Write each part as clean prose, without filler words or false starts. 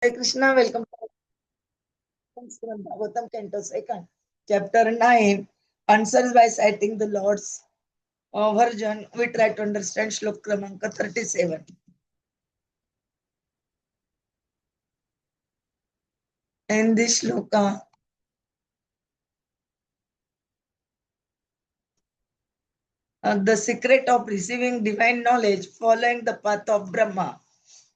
Hare Krishna, welcome to Śrīmad-Bhāgavatam, Canto 2, Chapter 9, Answers by citing the Lord's version. We try to understand Shlok Kramanka 37. In this shloka, the secret of receiving divine knowledge following the path of Brahma.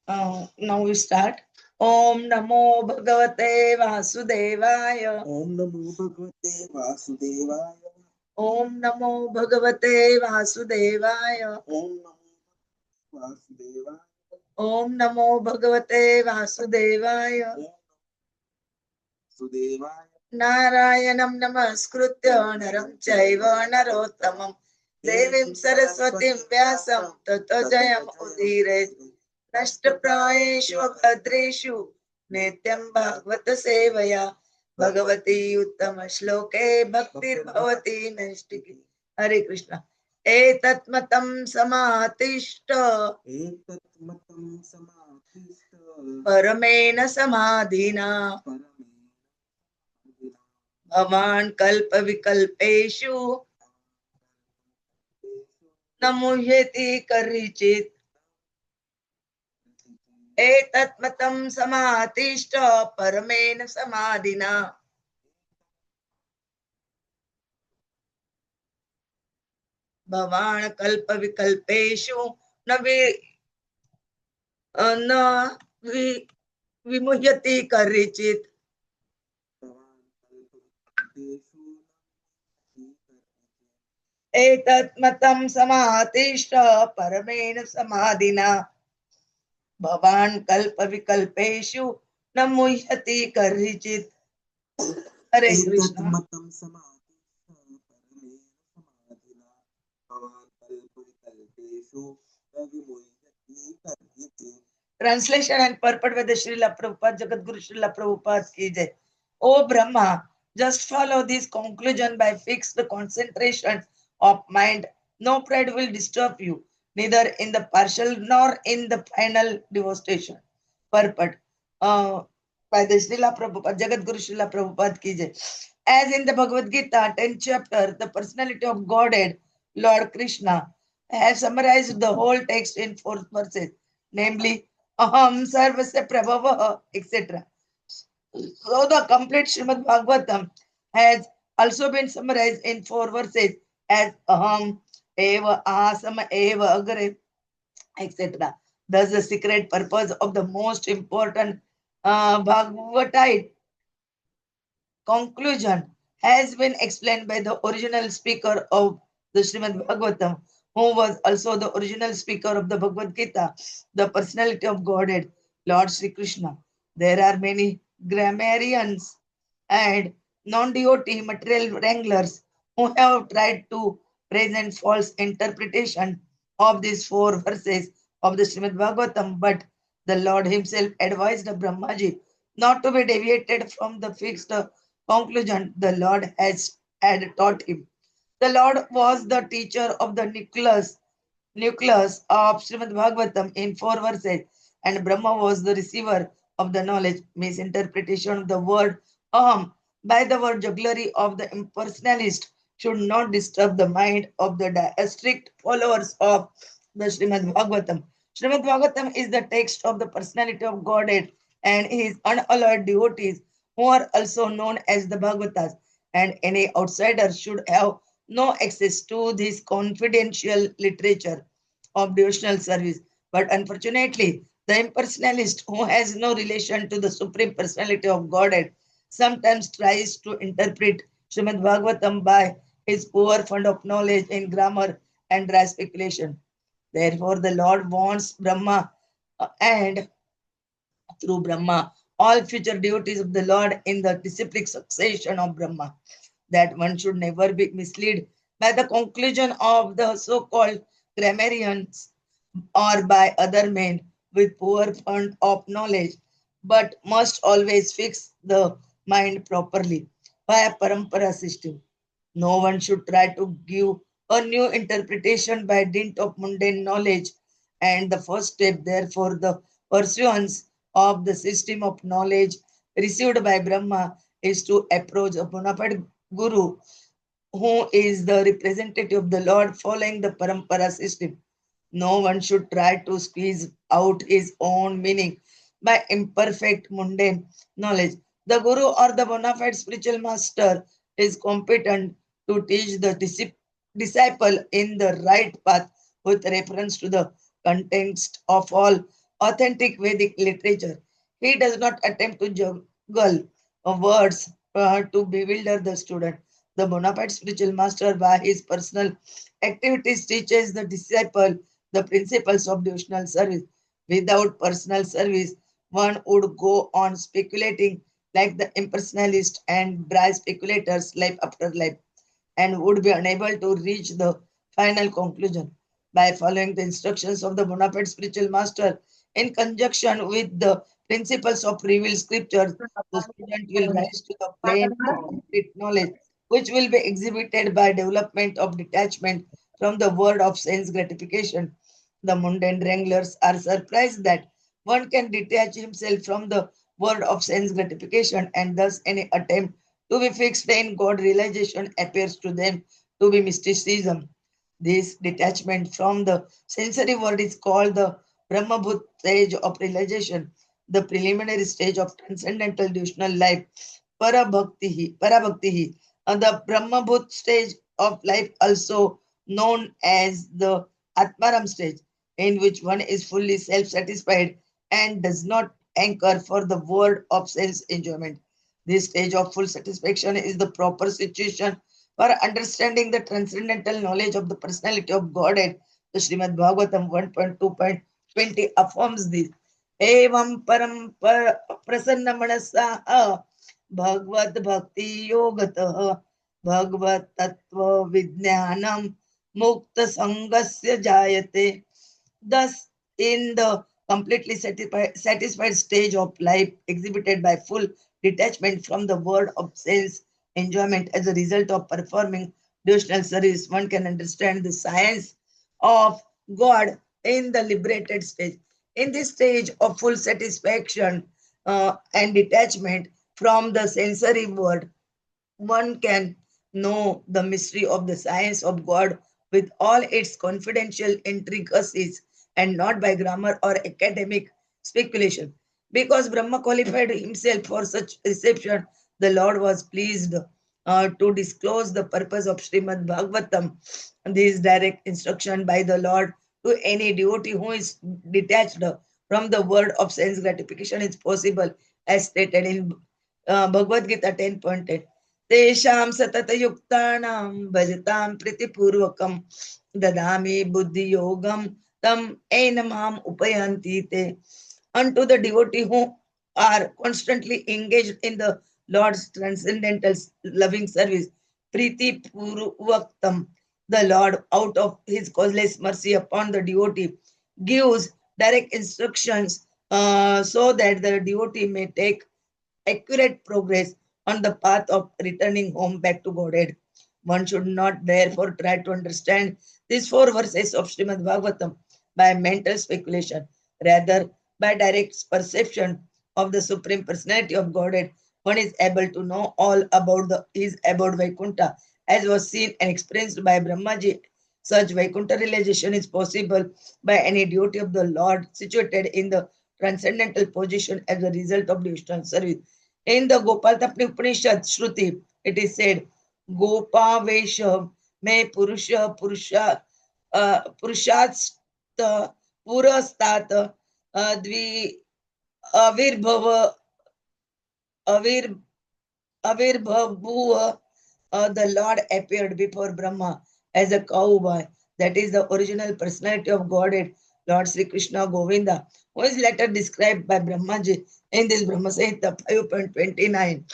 Now we start. Om Namo Bhagavate Vasudevaya. Om Namo Bhagavate Vasudevaya. Om Namo Bhagavate Vasudevaya. Om Namo Vasudevaya. Om Namo Bhagavate Vasudevaya. Sudevaya. Narayanam Namaskritya Naram Chaiva Narottamam Devim Saraswatim Vyasam Tato Jayam Udire Nashtaprayeshu Bhadreshu Nityam Bhagavata Sevaya Bhagavati Uttama Shloke Bhaktir Bhavati Naistiki. Hare Krishna. Etatmatam Samatishta Etatmatam Samatishta Paramena Samadhina Bhavan Kalpa Vikalpeshu Namuhyati Karichit Etatmatam Samatishta Paramena Samadhina Bhavan Kalpa Vikalpeshu Na Vimuhyati Karichit Etatmatam Samatishta Paramena Samadhina Bhavan Kalpa Vikalpeshu Namuhyati Karichit. Hare Krishna. Etatmatam Samatishta Paramena Samadhina Bhavan Kalpa Vikalpeshu Navimuhyati Karichit. Translation and purport by the Srila Prabhupada, Jagadguru Srila Prabhupada ki jai. O Brahma, just follow this conclusion by fixed concentration of mind. No pride will disturb you, neither in the partial nor in the final devotion. Purport by the Srila Prabhupada, Jagadguru Srila Prabhupada ki jai. As in the Bhagavad-gītā, 10th chapter, the personality of Godhead, Lord Krishna, has summarized the whole text in 4 verses, namely, ahaṁ, sarvasya, prabhavaḥ, etc. So the complete Śrīmad-Bhāgavatam has also been summarized in 4 verses as ahaṁ, evāsam, evāgre, etc. Thus, the secret purpose of the most important Bhagavatite conclusion has been explained by the original speaker of the Śrīmad-Bhāgavatam, who was also the original speaker of the Bhagavad-gītā, the personality of Godhead, Lord Śrī Kṛṣṇa. There are many grammarians and non-devotee material wranglers who have tried to present false interpretation of these 4 verses of the Śrīmad-Bhāgavatam, but the Lord himself advised Brahmaji not to be deviated from the fixed conclusion the Lord had taught him. The Lord was the teacher of the nucleus of Śrīmad-Bhāgavatam in 4 verses, and Brahma was the receiver of the knowledge. Misinterpretation of the word aham by the word jugglery of the impersonalist should not disturb the mind of the strict followers of the Śrīmad-Bhāgavatam. Śrīmad-Bhāgavatam is the text of the personality of Godhead and his unalloyed devotees, who are also known as the Bhagavatas, and any outsider should have no access to this confidential literature of devotional service. But unfortunately, the impersonalist who has no relation to the Supreme Personality of Godhead sometimes tries to interpret Śrīmad Bhagavatam by his poor fund of knowledge in grammar and dry speculation. Therefore, the Lord warns Brahma and through Brahma all future devotees of the Lord in the disciplic succession of Brahma, that one should never be misled by the conclusion of the so-called grammarians or by other men with poor fund of knowledge, but must always fix the mind properly by a paramparā system. No one should try to give a new interpretation by dint of mundane knowledge, and the first step, therefore, the pursuance of the system of knowledge received by Brahma is to approach a bona fide guru who is the representative of the Lord following the paramparā system. No one should try to squeeze out his own meaning by imperfect mundane knowledge. The guru or the bona fide spiritual master is competent to teach the disciple in the right path with reference to the context of all authentic Vedic literature. He does not attempt to juggle words to bewilder the student. The bona fide spiritual master, by his personal activities, teaches the disciple the principles of devotional service. Without personal service, one would go on speculating like the impersonalists and dry speculators life after life, and would be unable to reach the final conclusion. By following the instructions of the bona fide spiritual master in conjunction with the principles of revealed scriptures, the student will rise to the plane of complete knowledge, which will be exhibited by development of detachment from the word of sense gratification. The mundane wranglers are surprised that one can detach himself from the word of sense gratification, and thus any attempt to be fixed in God realization appears to them to be mysticism. This detachment from the sensory world is called the Brahmabhut stage of realization, the preliminary stage of transcendental devotional life, parabhakti. The Brahmabhut stage of life, also known as the Atmaram stage, in which one is fully self-satisfied and does not anchor for the world of sense enjoyment. This stage of full satisfaction is the proper situation for understanding the transcendental knowledge of the personality of Godhead. The Śrīmad-Bhāgavatam 1.2.20 affirms this. Evam parampara prasanna manasaha bhagavad bhakti yogatah bhagavad tattva vijnanam mukta sangasya jayate. Thus, in the completely satisfied stage of life exhibited by full detachment from the word of sense enjoyment as a result of performing devotional service, one can understand the science of God in the liberated stage. In this stage of full satisfaction and detachment from the sensory world, one can know the mystery of the science of God with all its confidential intricacies and not by grammar or academic speculation. Because Brahma qualified himself for such reception, the Lord was pleased to disclose the purpose of Śrīmad-Bhāgavatam. This direct instruction by the Lord to any devotee who is detached from the word of sense gratification is possible, as stated in Bhagavad-gītā 10.10. तेषां सततयुक्तानां भजतां प्रीतिपूर्वकं ददामि बुद्धियोगं tam enamam upayanti te. Unto the devotee who are constantly engaged in the Lord's transcendental loving service, priti purvaktam, the Lord, out of his causeless mercy upon the devotee, gives direct instructions so that the devotee may take accurate progress on the path of returning home back to Godhead. One should not therefore try to understand these 4 verses of Śrīmad-Bhāgavatam by mental speculation. Rather, by direct perception of the Supreme Personality of Godhead, one is able to know all about his abode Vaikuntha, as was seen and experienced by Brahmaji. Such Vaikuntha realization is possible by any devotee of the Lord situated in the transcendental position as a result of devotional service. In the Gopaltapni Upanishad Shruti, it is said, Gopa Vesha me Purushat Purastat Dvi Avirbhava Avirbhavu. The Lord appeared before Brahma as a cowboy. That is the original personality of Godhead, Lord Śrī Kṛṣṇa Govinda, who is later described by Brahmaji in this Brahma Samhita 5.29.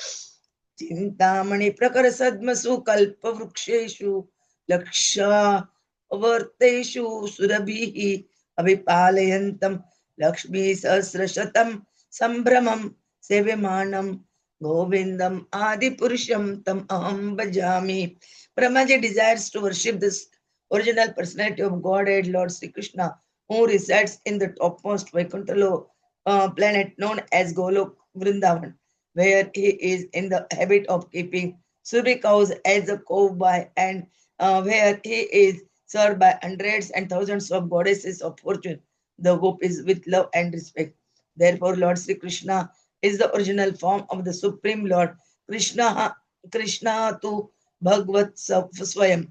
Chintamani prakara sadmasu kalpa vruksheshu laksha varteshu surabhihi abhipalayantam lakshmi sahasrashatam sambramam sevemanam govindam adi purusham tam aham bhajami. Brahmaji desires to worship this original personality of Godhead, Lord Śrī Kṛṣṇa, who resides in the topmost Vaikuntha planet known as Golok Vrindavan, where he is in the habit of keeping Suri cows as a cowboy, and where he is served by hundreds and thousands of goddesses of fortune, the gopis, with love and respect. Therefore, Lord Sri Krishna is the original form of the Supreme Lord Krishna to Bhagavat Swayam.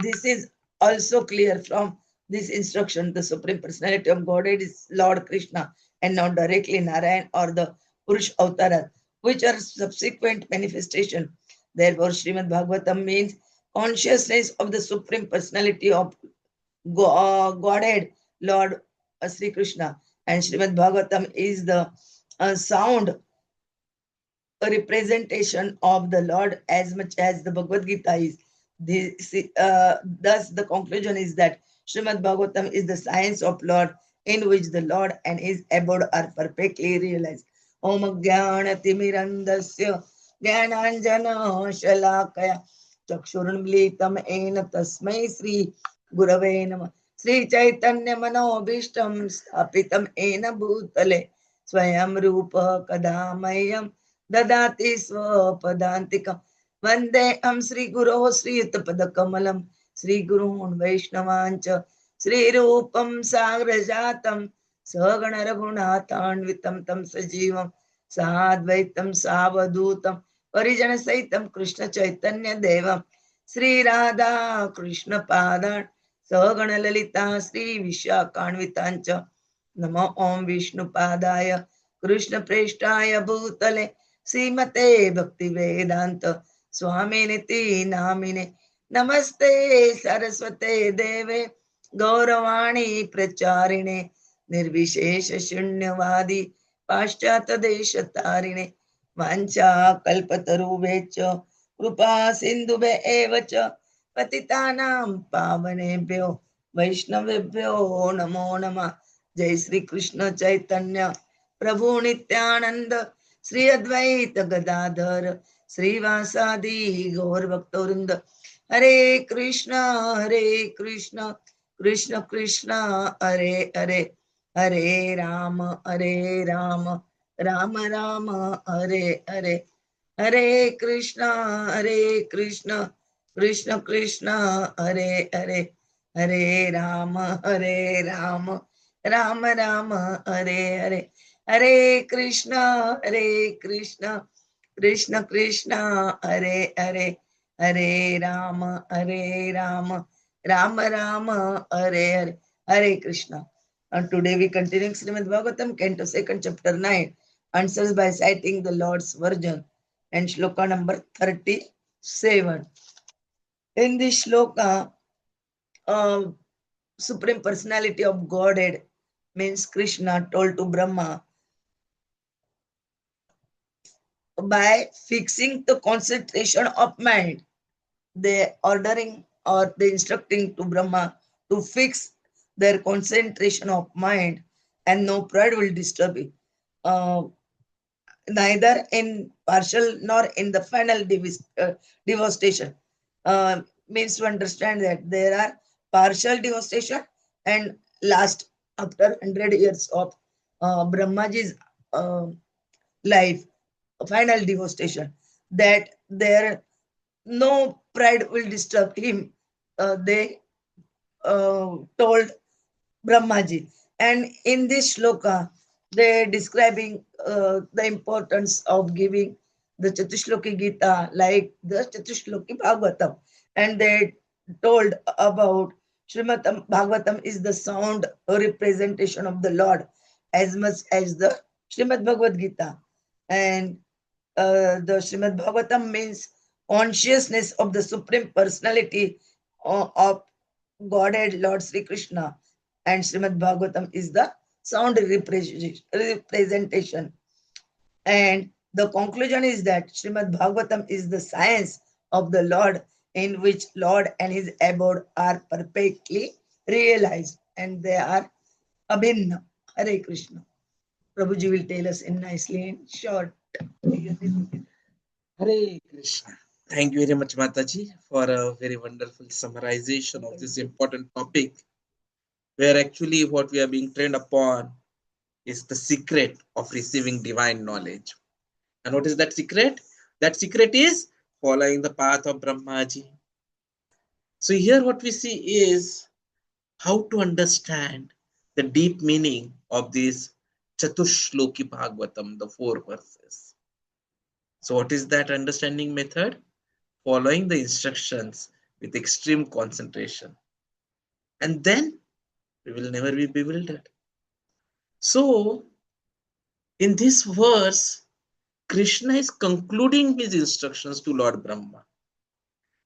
This is also clear from this instruction. The Supreme Personality of Godhead is Lord Krishna and not directly Narayan or the Purush Avatara, which are subsequent manifestation. Therefore, Śrīmad-Bhāgavatam means consciousness of the Supreme Personality of Godhead, Lord Sri Krishna. And Śrīmad-Bhāgavatam is the sound representation of the Lord as much as the Bhagavad-gītā is. Thus, the conclusion is that Śrīmad-Bhāgavatam is the science of Lord in which the Lord and his abode are perfectly realized. Om Jnana-timirandasya Jnananjana Shalakaya Chakshurunmilitam Ena Tasmai Sri Gurave Namah Sri Chaitanya Manobhishtam Sthapitam Ena Bhutale Swayam Rupa Kadamayam Dadati Swapadantikam Vande Am Sri Guru Sri Pada Sri Gurun Vaishnavancha Sri Rupam Sagrajatam Sagana Raghunathanvitam Tam Sajivam Sadvaitam Savadutam Parijana Saitam Krishna Chaitanya Devam Sri Radha Krishna Padan Sagana Lalita Sri Vishakhanvitancha Namo Om Vishnu Padaya Krishna Preshtaya Bhutale Srimate Bhakti Vedanta Swami Niti Namine Namaste Saraswate Deve Gauravani Pracharine Nirvishesha Shunyavadi Paschata Desha Tarine Vancha Kalpataruvecha Krupa Sindhube Evacha Patitanam Pavanebhyo Vaishnavebhyo Namo Nama Jai Sri Krishna Chaitanya Prabhu Nityananda Sri Advaita Gadadhar Sri Vasadi Gaur Bhaktorinda Hare Krishna Krishna Krishna Hare Hare Hare Rama Rama Rama Hare Hare Hare Krishna Krishna Krishna Hare Hare Hare Rama Rama Rama Hare Hare Hare Krishna Krishna Krishna Hare Hare Hare Rama Rama Rama Hare Hare Hare Krishna. And today we continue Śrīmad-Bhāgavatam, Canto 2nd, Chapter 9, answers by citing the Lord's version, and shloka number 37. In this shloka, Supreme Personality of Godhead means Krishna told to Brahma, by fixing the concentration of mind, they ordering or they instructing to Brahma to fix their concentration of mind, and no pride will disturb it. Neither in partial nor in the final devastation. Means to understand that there are partial devastation and last after 100 years of Brahmaji's life, final devastation, that there no pride will disturb him. They told Brahmaji. And in this shloka, they describing the importance of giving the Chatushloki Gita like the Chatushloki Bhagavatam. And they told about Śrīmad-Bhāgavatam is the sound representation of the Lord as much as the Śrīmad-Bhagavad-gītā. And the Śrīmad-Bhāgavatam means consciousness of the Supreme Personality of Godhead, Lord Sri Krishna. And Śrīmad-Bhāgavatam is the sound representation. And the conclusion is that Śrīmad-Bhāgavatam is the science of the Lord in which Lord and his abode are perfectly realized, and they are abhinna. Hare Krishna. Prabhuji will tell us in nicely in short. Hare Krishna. Thank you very much, Mataji, for a very wonderful summarization of this important topic, where actually what we are being trained upon is the secret of receiving divine knowledge. And what is that secret? That secret is following the path of Brahmaji. So here what we see is how to understand the deep meaning of this Chatushloki Bhagavatam, the 4 verses. So what is that understanding method? Following the instructions with extreme concentration. And then we will never be bewildered. So in this verse, Krishna is concluding his instructions to Lord Brahma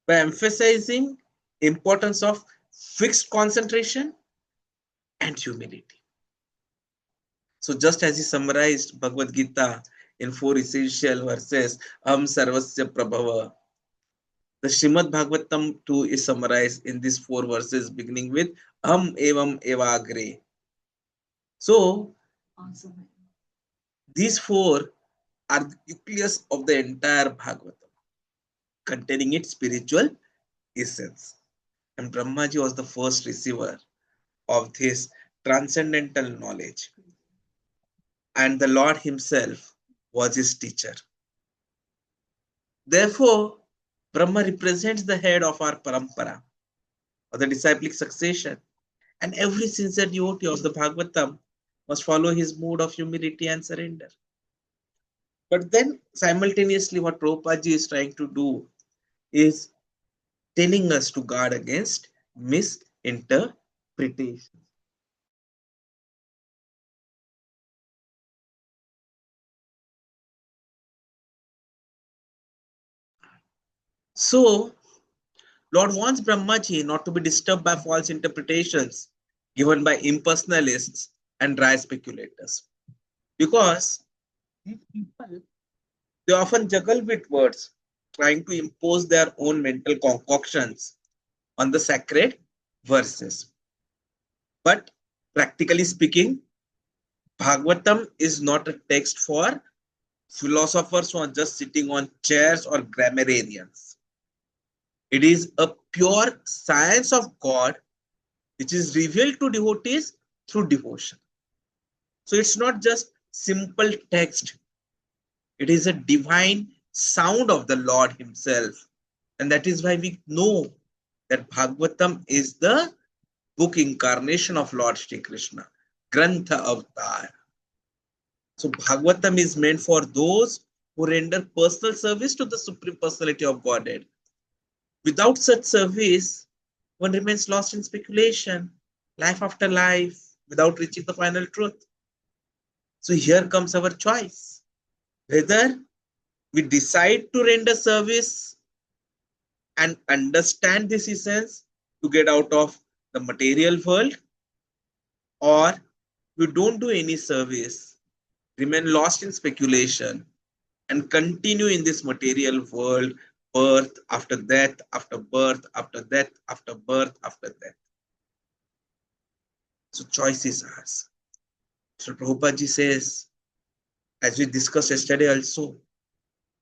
by emphasizing importance of fixed concentration and humility. So just as he summarized Bhagavad-gītā in 4 essential verses, ahaṁ sarvasya prabhavaḥ, the Śrīmad-Bhāgavatam too is summarized in these 4 verses beginning with ahaṁ evāgre. So these 4 are the nucleus of the entire Bhagavatam, containing its spiritual essence. And Brahmaji was the first receiver of this transcendental knowledge. And the Lord himself was his teacher. Therefore, Brahma represents the head of our paramparā, or the disciplic succession. And every sincere devotee of the Bhagavatam must follow his mood of humility and surrender. But then simultaneously what Prabhupada is trying to do is telling us to guard against misinterpretation. So Lord wants Brahmaji not to be disturbed by false interpretations given by impersonalists and dry speculators. Because these people, they often juggle with words, trying to impose their own mental concoctions on the sacred verses. But practically speaking, Bhagavatam is not a text for philosophers who are just sitting on chairs or grammarians. It is a pure science of God which is revealed to devotees through devotion. So it's not just simple text. It is a divine sound of the Lord himself. And that is why we know that Bhagavatam is the book incarnation of Lord Śrī Kṛṣṇa, Grantha Avatar. So Bhagavatam is meant for those who render personal service to the Supreme Personality of Godhead. Without such service, one remains lost in speculation, life after life, without reaching the final truth. So here comes our choice. Whether we decide to render service and understand this essence to get out of the material world, or we don't do any service, remain lost in speculation, and continue in this material world, birth after death, after birth, after death, after birth, after death. So choice is ours. So Prabhupada says, as we discussed yesterday also,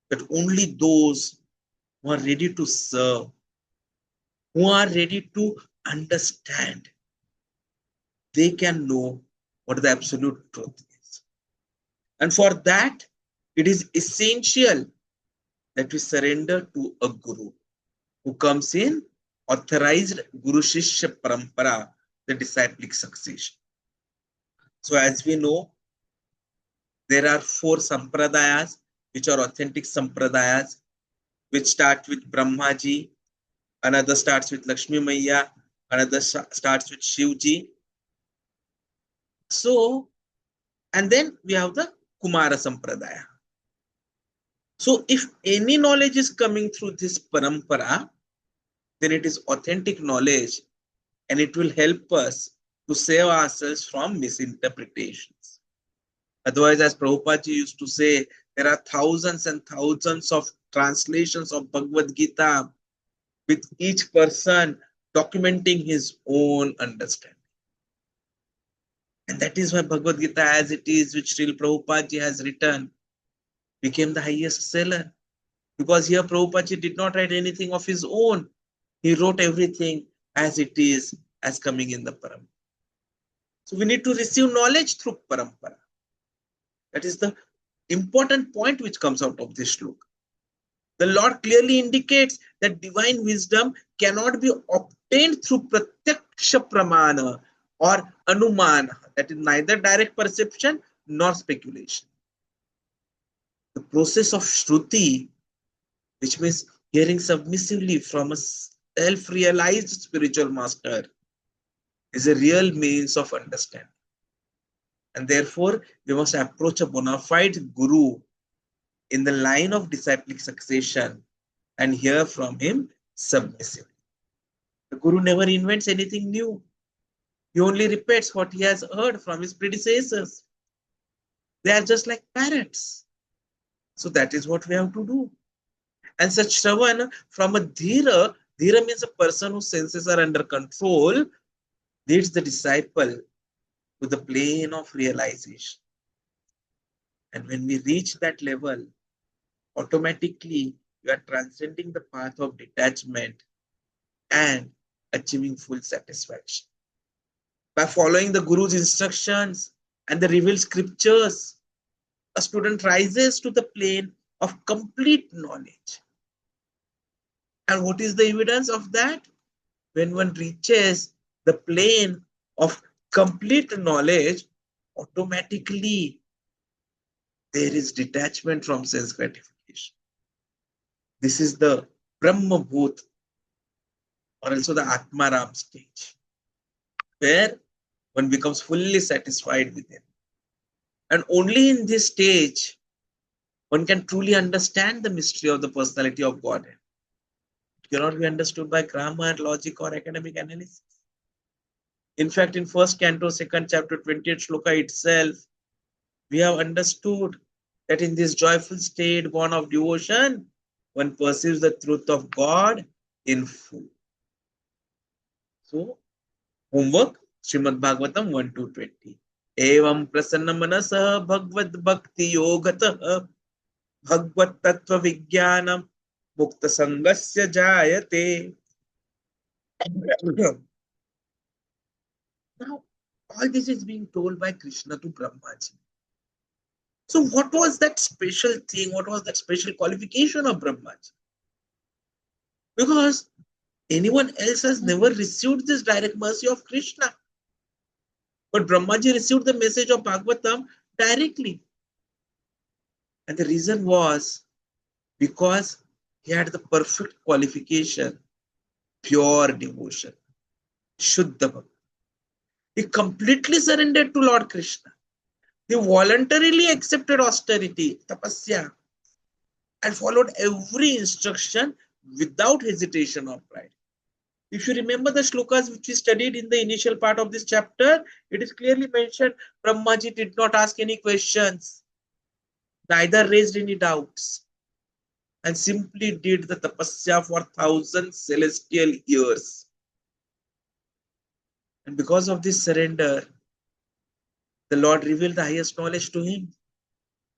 that only those who are ready to serve, who are ready to understand, they can know what the absolute truth is. And for that, it is essential that we surrender to a guru who comes in authorized Guru Shishya Parampara, the disciplic succession. So as we know, there are 4 sampradayas which are authentic sampradayas, which start with Brahmaji, another starts with Lakshmi Maiya, another starts with Shivji. So, and then we have the Kumara Sampradaya. So if any knowledge is coming through this parampara, then it is authentic knowledge and it will help us to save ourselves from misinterpretations. Otherwise, as Prabhupada used to say, there are thousands and thousands of translations of Bhagavad-gītā with each person documenting his own understanding. And that is why Bhagavad-gītā as it is, which Srila Prabhupada has written, became the highest seller. Because here Prabhupada did not write anything of his own. He wrote everything as it is, as coming in the parampara. So we need to receive knowledge through parampara. That is the important point which comes out of this shloka. The Lord clearly indicates that divine wisdom cannot be obtained through pratyaksha pramana or anumana, that is neither direct perception nor speculation. The process of shruti, which means hearing submissively from a self-realized spiritual master, is a real means of understanding. And therefore, we must approach a bona fide guru in the line of disciplic succession and hear from him submissively. The guru never invents anything new. He only repeats what he has heard from his predecessors. They are just like parrots. So that is what we have to do. And such shravan from a dhira means a person whose senses are under control, leads the disciple to the plane of realization. And when we reach that level, automatically you are transcending the path of detachment and achieving full satisfaction. By following the Guru's instructions and the revealed scriptures, a student rises to the plane of complete knowledge. And what is the evidence of that? When one reaches the plane of complete knowledge, automatically there is detachment from sense gratification. This is the Brahma Bhut, or also the Atmaram stage, where one becomes fully satisfied with him. And only in this stage, one can truly understand the mystery of the personality of Godhead. It cannot be understood by grammar, logic, or academic analysis. In fact, in first canto, 2nd chapter, 20th shloka itself, we have understood that in this joyful state born of devotion, one perceives the truth of God in full. So, homework, Śrīmad-Bhāgavatam 1-20. Evam prasanna manasa bhagavad bhakti yogatah bhagavad tattva vijnanam mukta sangasya jayate. Now, all this is being told by Krishna to Brahmaji. So what was that special thing? What was that special qualification of Brahmaji? Because anyone else has never received this direct mercy of Krishna. But Brahmaji received the message of Bhagavatam directly. And the reason was because he had the perfect qualification, pure devotion, Shuddha Bhakti. He completely surrendered to Lord Krishna. He voluntarily accepted austerity, tapasya, and followed every instruction without hesitation or pride. If you remember the shlokas which we studied in the initial part of this chapter, it is clearly mentioned Brahmaji did not ask any questions, neither raised any doubts, and simply did the tapasya for 1,000 celestial years. And because of this surrender, the Lord revealed the highest knowledge to him.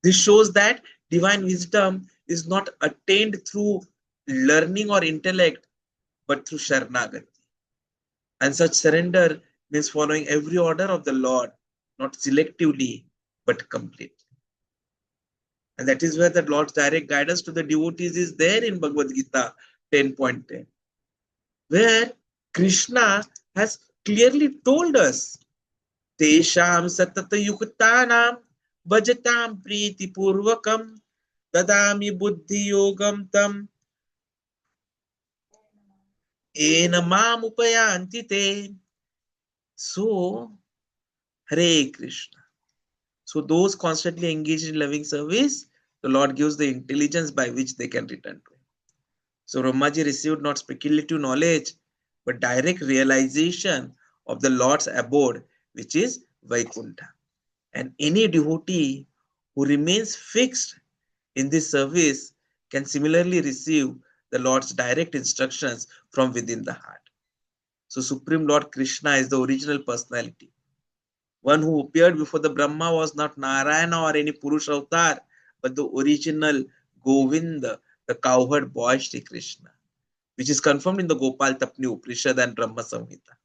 This shows that divine wisdom is not attained through learning or intellect, but through Sharanagati. And such surrender means following every order of the Lord, not selectively, but completely. And that is where the Lord's direct guidance to the devotees is there in Bhagavad-gītā 10.10, where Krishna has clearly told us, Tesham satata yuktanam bhajatam priti purvakam dadami buddhi yogam tam ena mam upayanti te. So, Hare Krishna. So those constantly engaged in loving service, the Lord gives the intelligence by which they can return to him. So Brahmaji received not speculative knowledge, but direct realization of the Lord's abode, which is Vaikuntha. And any devotee who remains fixed in this service can similarly receive the Lord's direct instructions from within the heart. So Supreme Lord Krishna is the original personality. One who appeared before the Brahma was not Narayana or any Purusha avatar, but the original Govinda, the cowherd boy Śrī Kṛṣṇa, which is confirmed in the Gopal Tapni Upanishad and Brahma Samhita.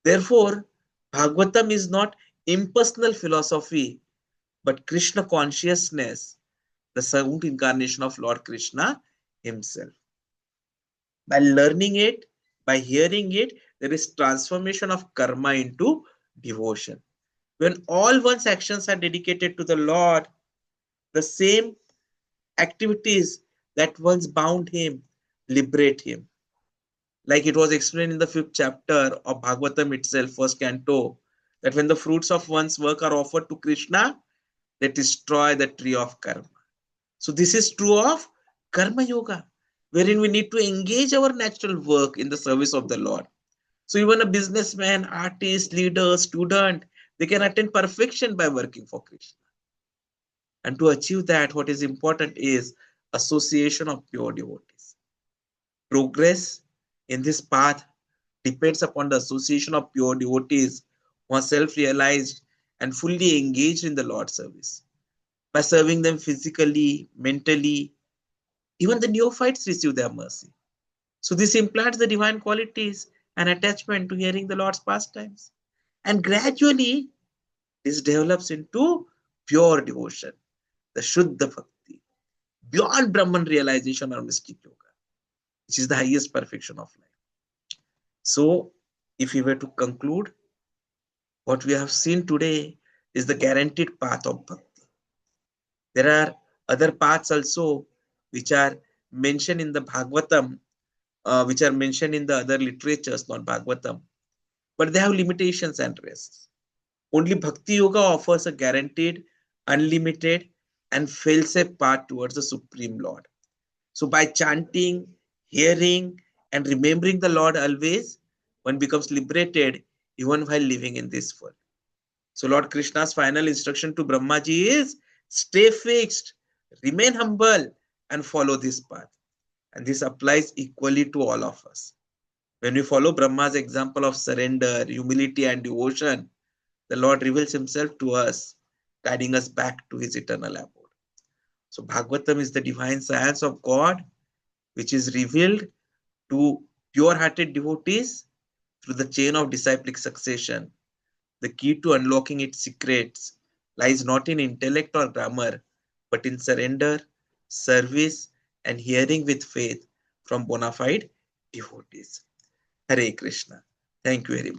Therefore, Bhagavatam is not impersonal philosophy, but Krishna consciousness, the sound incarnation of Lord Krishna himself. By learning it, by hearing it, there is transformation of karma into devotion. When all one's actions are dedicated to the Lord, the same activities that once bound him liberate him. Like it was explained in the 5th chapter of Bhagavatam itself, 1st canto, that when the fruits of one's work are offered to Krishna, they destroy the tree of karma. So this is true of karma yoga, wherein we need to engage our natural work in the service of the Lord. So even a businessman, artist, leader, student, they can attain perfection by working for Krishna. And to achieve that, what is important is association of pure devotees. Progress in this path depends upon the association of pure devotees who are self-realized and fully engaged in the Lord's service. By serving them physically, mentally, even the neophytes receive their mercy. So this implants the divine qualities and attachment to hearing the Lord's pastimes. And gradually, this develops into pure devotion, the Shuddha Bhakti, beyond Brahman realization or mystic yoga, which is the highest perfection of life. So, if we were to conclude, what we have seen today is the guaranteed path of Bhakti. There are other paths also which are mentioned in the Bhagavatam, which are mentioned in the other literatures, not Bhagavatam, but they have limitations and risks. Only Bhakti Yoga offers a guaranteed, unlimited, and fail-safe path towards the Supreme Lord. So by chanting, hearing, and remembering the Lord always, one becomes liberated even while living in this world. So Lord Krishna's final instruction to Brahmaji is, stay fixed, remain humble, and follow this path. And this applies equally to all of us. When we follow Brahma's example of surrender, humility, and devotion, the Lord reveals himself to us, guiding us back to his eternal abode. So Bhagavatam is the divine science of God, which is revealed to pure-hearted devotees through the chain of disciplic succession. The key to unlocking its secrets lies not in intellect or grammar, but in surrender, service, and hearing with faith from bona fide devotees. Hare Krishna. Thank you very much.